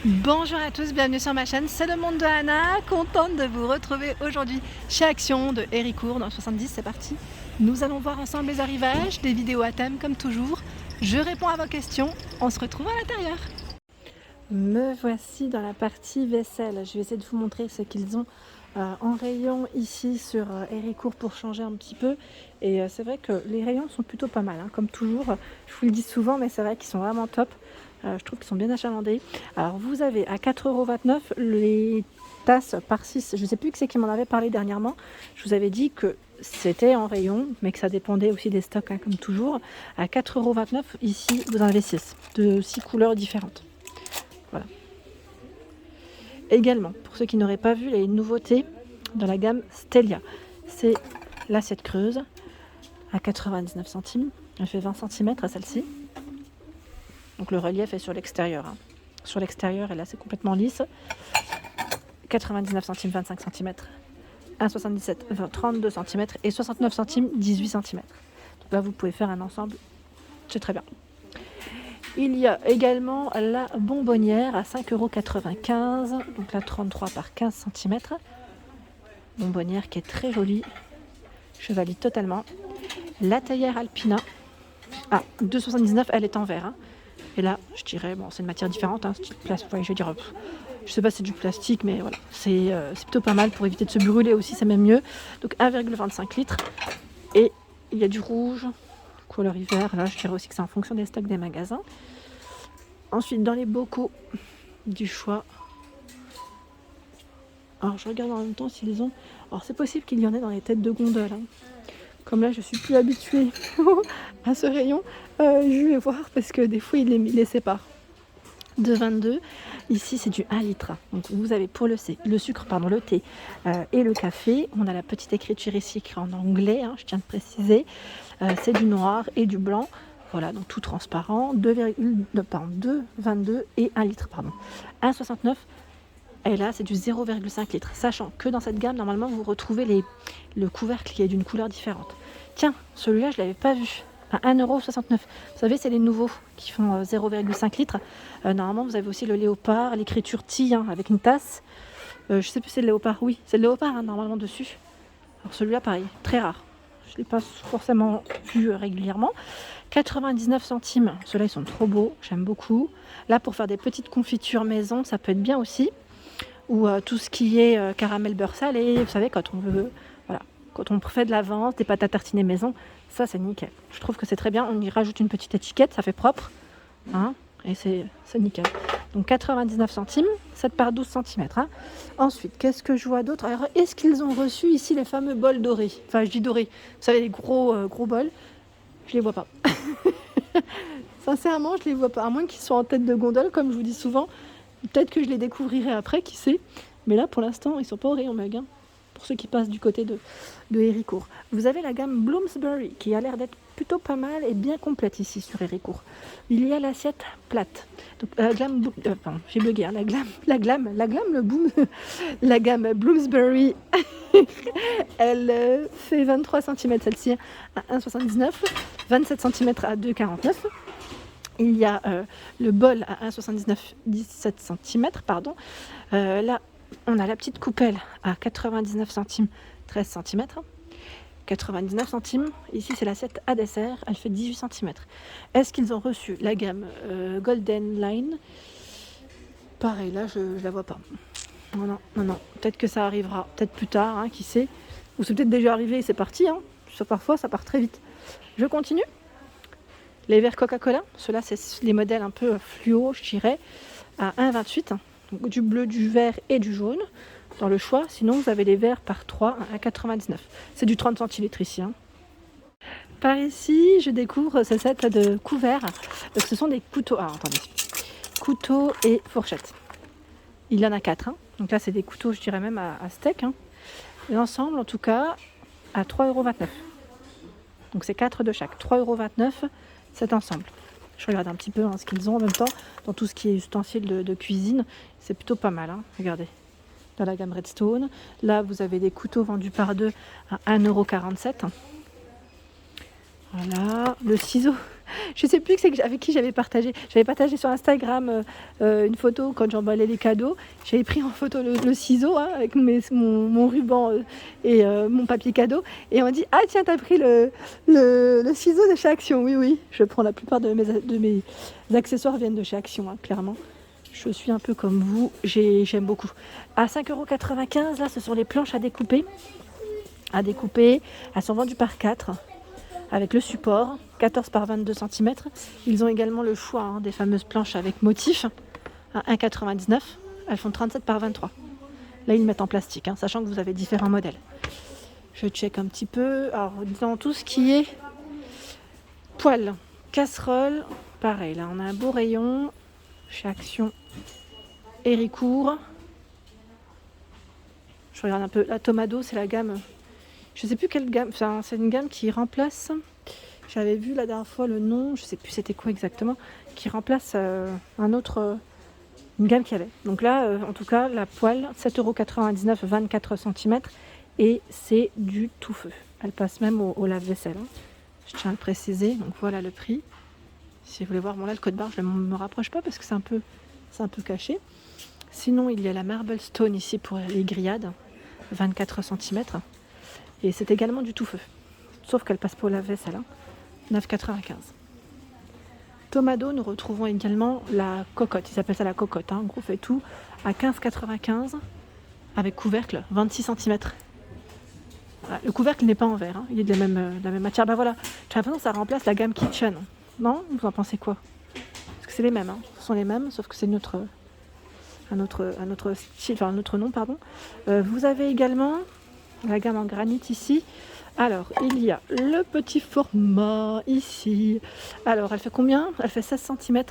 Bonjour à tous, bienvenue sur ma chaîne, c'est le monde de Anna, contente de vous retrouver aujourd'hui chez Action de Héricourt dans le 70, c'est parti. Nous allons voir ensemble les arrivages, des vidéos à thème comme toujours, je réponds à vos questions, on se retrouve à l'intérieur. Me voici dans la partie vaisselle, je vais essayer de vous montrer ce qu'ils ont en rayon ici sur Héricourt pour changer un petit peu. Et c'est vrai que les rayons sont plutôt pas mal, hein, comme toujours, je vous le dis souvent mais c'est vrai qu'ils sont vraiment top. Je trouve qu'ils sont bien achalandés. Alors vous avez à 4,29 € les tasses par 6. Je ne sais plus qui c'est qui m'en avait parlé dernièrement. Je vous avais dit que c'était en rayon, mais que ça dépendait aussi des stocks, hein, comme toujours. À 4,29 € ici, vous en avez 6, de 6 couleurs différentes. Voilà. Également, pour ceux qui n'auraient pas vu les nouveautés dans la gamme Stelia, c'est l'assiette creuse à 99 centimes. Elle fait 20 cm à celle-ci. Donc le relief est sur l'extérieur. Hein. Sur l'extérieur, et là c'est complètement lisse. 99 centimes, 25 cm. 1,77, 32 cm. Et 69 centimes, 18 cm. Donc là vous pouvez faire un ensemble. C'est très bien. Il y a également la bonbonnière à 5,95 €. Donc là 33 par 15 cm. Bonbonnière qui est très jolie. Je valide totalement. La théière Alpina. Ah, 2,79 €, elle est en verre. Hein. Et là, je dirais, bon, c'est une matière différente, hein, je vais dire, je sais pas si c'est du plastique, mais voilà, c'est plutôt pas mal pour éviter de se brûler aussi, c'est même mieux. Donc 1,25 litres. Et il y a du rouge, couleur hiver, là je dirais aussi que c'est en fonction des stocks des magasins. Ensuite, dans les bocaux du choix, alors je regarde en même temps s'ils ont, alors c'est possible qu'il y en ait dans les têtes de gondole, hein. Comme là je suis plus habituée à ce rayon, je vais voir parce que des fois il les sépare. De 22, ici c'est du 1 litre. Donc vous avez pour le sucre, le thé et le café. On a la petite écriture ici écrite en anglais, hein, je tiens à préciser. C'est du noir et du blanc. Voilà, donc tout transparent. 2, 22 et 1 litre, 1,69. Et là, c'est du 0,5 litre. Sachant que dans cette gamme, normalement, vous retrouvez le couvercle qui est d'une couleur différente. Tiens, celui-là, je ne l'avais pas vu. À 1,69 €. Vous savez, c'est les nouveaux qui font 0,5 litres. Normalement, vous avez aussi le léopard, l'écriture T, hein, avec une tasse. Je ne sais plus si c'est le léopard. Oui, c'est le léopard, hein, normalement, dessus. Alors celui-là, pareil, très rare. Je ne l'ai pas forcément vu régulièrement. 99 centimes. Ceux-là, ils sont trop beaux. J'aime beaucoup. Là, pour faire des petites confitures maison, ça peut être bien aussi. Ou tout ce qui est caramel beurre salé, vous savez, quand on veut, voilà, quand on fait de l'avance, des pâtes à tartiner maison, ça c'est nickel. Je trouve que c'est très bien, on y rajoute une petite étiquette, ça fait propre, hein, et c'est nickel. Donc 99 centimes, 7 par 12 cm. Hein. Ensuite, qu'est-ce que je vois d'autre? Alors, est-ce qu'ils ont reçu ici les fameux bols dorés? Enfin, je dis dorés, vous savez, les gros bols, je les vois pas. Sincèrement, je les vois pas, à moins qu'ils soient en tête de gondole, comme je vous dis souvent. Peut-être que je les découvrirai après, qui sait. Mais là, pour l'instant, ils sont pas au rayon mug, hein, pour ceux qui passent du côté de Héricourt. Vous avez la gamme Bloomsbury, qui a l'air d'être plutôt pas mal et bien complète ici sur Héricourt. Il y a l'assiette plate. Donc, j'ai bugué, hein, la gamme Bloomsbury, elle fait 23 cm celle-ci à 1,79 €, 27 cm à 2,49 €. Il y a le bol à 1,79, 17 cm, pardon. Là, on a la petite coupelle à 99 centimes, 13 cm. 99 centimes. Ici, c'est l'assiette à dessert. Elle fait 18 cm. Est-ce qu'ils ont reçu la gamme Golden Line? Pareil, là, je ne la vois pas. Non. Peut-être que ça arrivera, peut-être plus tard, hein, qui sait. Ou c'est peut-être déjà arrivé et c'est parti. Hein. Parfois, ça part très vite. Je continue. Les verres Coca-Cola, ceux-là, c'est les modèles un peu fluo, je dirais, à 1,28. Donc du bleu, du vert et du jaune dans le choix. Sinon, vous avez les verres par 3 à 1,99. C'est du 30 centilitres ici. Hein. Par ici, je découvre ce set de couverts. Donc, ce sont des couteaux. Ah, attendez. Couteaux et fourchettes. Il y en a 4. Hein. Donc là, c'est des couteaux, je dirais même à steak. Hein. L'ensemble, en tout cas, à 3,29 €. Donc c'est 4 de chaque. 3,29 € cet ensemble. Je regarde un petit peu ce qu'ils ont en même temps dans tout ce qui est ustensiles de cuisine. C'est plutôt pas mal. Hein. Regardez. Dans la gamme Redstone. Là, vous avez des couteaux vendus par 2 à 1,47 €. Voilà. Le ciseau. Je sais plus avec qui j'avais partagé. J'avais partagé sur Instagram une photo quand j'emballais les cadeaux. J'avais pris en photo le ciseau hein, avec mon ruban et mon papier cadeau. Et on m'a dit ah tiens t'as pris le ciseau de chez Action. Oui oui, je prends la plupart de mes accessoires viennent de chez Action hein, clairement. Je suis un peu comme vous, j'aime beaucoup. À 5,95 €, là ce sont les planches à découper. Elles sont vendues par 4 avec le support, 14 par 22 cm. Ils ont également le choix hein, des fameuses planches avec motif, à 1,99 €. Elles font 37 par 23. Là, ils mettent en plastique, hein, sachant que vous avez différents modèles. Je check un petit peu. Alors, dans tout ce qui est poêle, casserole, pareil, là, on a un beau rayon chez Action Héricourt. Je regarde un peu. La Tomado, c'est la gamme... Je sais plus quelle gamme, enfin, c'est une gamme qui remplace, j'avais vu la dernière fois le nom, je sais plus c'était quoi exactement, qui remplace une gamme qu'il y avait. Donc là, en tout cas, la poêle, 7,99 €, 24 cm, et c'est du tout feu. Elle passe même au lave-vaisselle, hein. Je tiens à le préciser, donc voilà le prix. Si vous voulez voir, bon là le code barre, je ne me rapproche pas parce que c'est un peu caché. Sinon, il y a la Marble Stone ici pour les grillades, 24 cm. Et c'est également du tout feu. Sauf qu'elle passe pas au lave-vaisselle. Hein. 9,95 €. Tomado, nous retrouvons également la cocotte. Ils appellent ça la cocotte. Hein. Gros fait tout. À 15,95 € avec couvercle, 26 cm. Voilà. Le couvercle n'est pas en verre. Hein. Il est de la même matière. Bah voilà. J'ai l'impression que ça remplace la gamme Kitchen. Non? Vous en pensez quoi? Parce que c'est les mêmes. Hein. Ce sont les mêmes, sauf que c'est un autre style, enfin un autre nom, pardon. Vous avez également la gamme en granit ici. Alors, il y a le petit format ici. Alors, elle fait combien? Elle fait 16 cm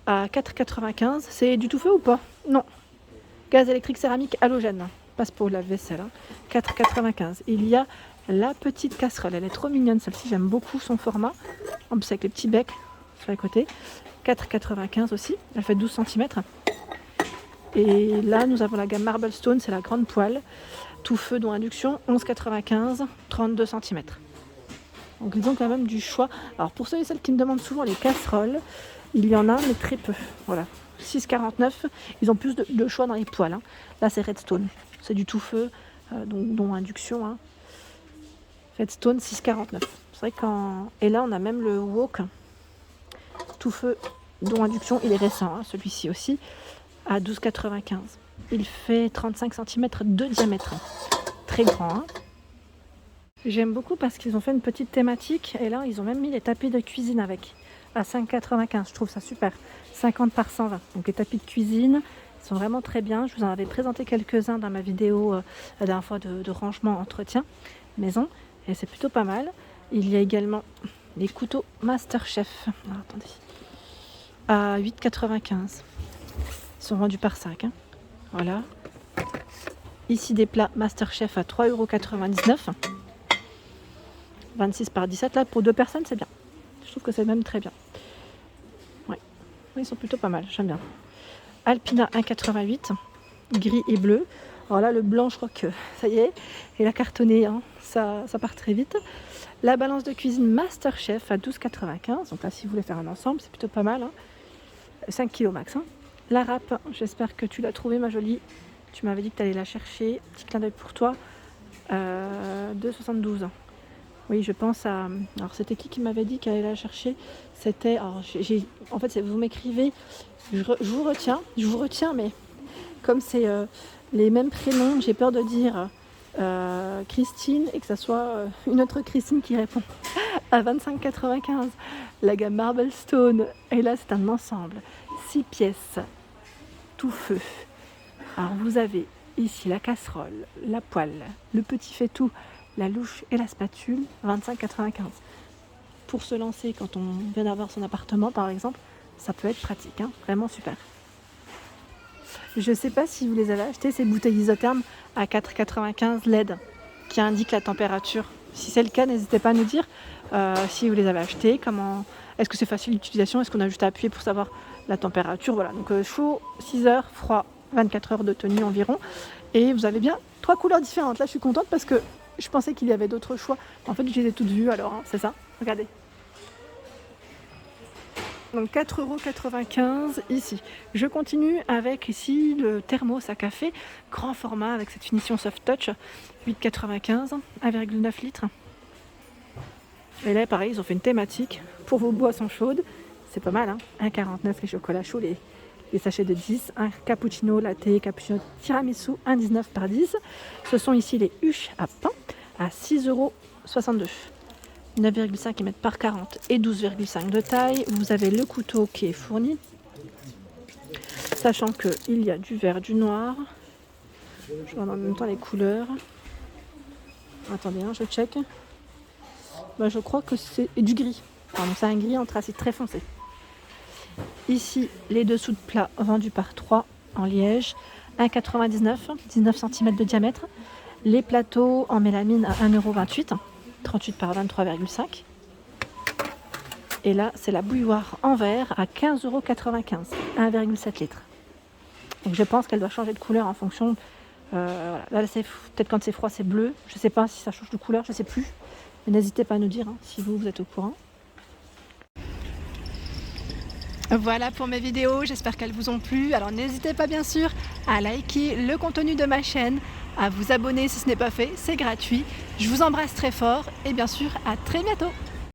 à 4,95 €. C'est du tout feu ou pas? Non. Gaz électrique céramique halogène. Passe pour la vaisselle. Hein. 4,95 €. Il y a la petite casserole. Elle est trop mignonne celle-ci. J'aime beaucoup son format. En plus, avec les petits becs sur les côtés. 4,95 € aussi. Elle fait 12 cm. Et là, nous avons la gamme Marble Stone. C'est la grande poêle. Tout feu dont induction, 11,95 €, 32 cm. Donc ils ont quand même du choix. Alors pour ceux et celles qui me demandent souvent les casseroles, il y en a mais très peu. Voilà, 6,49 €. Ils ont plus de choix dans les poêles. Hein. Là c'est Redstone, c'est du tout feu, dont induction. Hein. Redstone 6,49 €. C'est vrai et là on a même le wok, tout feu dont induction. Il est récent, hein, celui-ci aussi, à 12,95 €. Il fait 35 cm de diamètre. Très grand. Hein. J'aime beaucoup parce qu'ils ont fait une petite thématique. Et là, ils ont même mis les tapis de cuisine avec. À 5,95 €. Je trouve ça super. 50 par 120. Donc les tapis de cuisine sont vraiment très bien. Je vous en avais présenté quelques-uns dans ma vidéo la dernière fois de rangement entretien maison. Et c'est plutôt pas mal. Il y a également les couteaux Masterchef. Alors, attendez. À 8,95 €. Ils sont vendus par 5. Hein. Voilà. Ici des plats Masterchef à 3,99 €. 26 par 17. Là pour 2 personnes c'est bien. Je trouve que c'est même très bien. Ouais. Ils sont plutôt pas mal. J'aime bien. Alpina 1,88 €. Gris et bleu. Alors là le blanc je crois que ça y est. Et la cartonnée hein, ça part très vite. La balance de cuisine Masterchef à 12,95 €. Donc là si vous voulez faire un ensemble c'est plutôt pas mal. Hein. 5 kg max. Hein. La râpe, j'espère que tu l'as trouvée ma jolie. Tu m'avais dit que tu allais la chercher. Petit clin d'œil pour toi. 2,72 €. Oui, je pense à... Alors c'était qui m'avait dit qu'elle allait la chercher? C'était... Alors, en fait, vous m'écrivez, je vous retiens, mais comme c'est les mêmes prénoms, j'ai peur de dire Christine et que ça soit une autre Christine qui répond à 25,95 €. La gamme Marble Stone. Et là, c'est un ensemble. 6 pièces. Tout feu. Alors vous avez ici la casserole, la poêle, le petit fait-tout, la louche et la spatule, 25,95 €. Pour se lancer quand on vient d'avoir son appartement par exemple, ça peut être pratique, hein, vraiment super. Je ne sais pas si vous les avez achetés, ces bouteilles isothermes à 4,95 € LED qui indiquent la température. Si c'est le cas, n'hésitez pas à nous dire si vous les avez achetés, est-ce que c'est facile d'utilisation, est-ce qu'on a juste à appuyer pour savoir la température. Voilà, donc chaud 6 heures, froid 24 heures de tenue environ. Et vous avez bien 3 couleurs différentes. Là je suis contente parce que je pensais qu'il y avait d'autres choix. En fait je les ai toutes vues alors, hein, c'est ça. Regardez. Donc 4,95 € ici. Je continue avec ici le thermos à café, grand format avec cette finition soft touch, 8,95 €, 1,9 litres. Et là pareil, ils ont fait une thématique pour vos boissons chaudes. C'est pas mal, hein, 1,49 € les chocolats chauds, les sachets de 10, un cappuccino, latte, cappuccino tiramisu, 1,19 € par 10. Ce sont ici les huches à pain à 6,62 €. 9,5 mm par 40 et 12,5 de taille. Vous avez le couteau qui est fourni, sachant qu'il y a du vert, du noir. Je regarde en même temps les couleurs. Attendez, hein, je check. Je crois que c'est du gris. Pardon, c'est un gris anthracite très foncé. Ici, les dessous de plat vendus par 3 en liège, 1,99 €, 19 cm de diamètre. Les plateaux en mélamine à 1,28 €. 38 par 23,5. Et là, c'est la bouilloire en verre à 15,95 €, 1,7 litres. Donc je pense qu'elle doit changer de couleur en fonction. Voilà. Là, peut-être quand c'est froid, c'est bleu. Je ne sais pas si ça change de couleur, je ne sais plus. Mais n'hésitez pas à nous dire si vous êtes au courant. Voilà pour mes vidéos, j'espère qu'elles vous ont plu. Alors n'hésitez pas bien sûr à liker le contenu de ma chaîne, à vous abonner si ce n'est pas fait, c'est gratuit. Je vous embrasse très fort et bien sûr à très bientôt.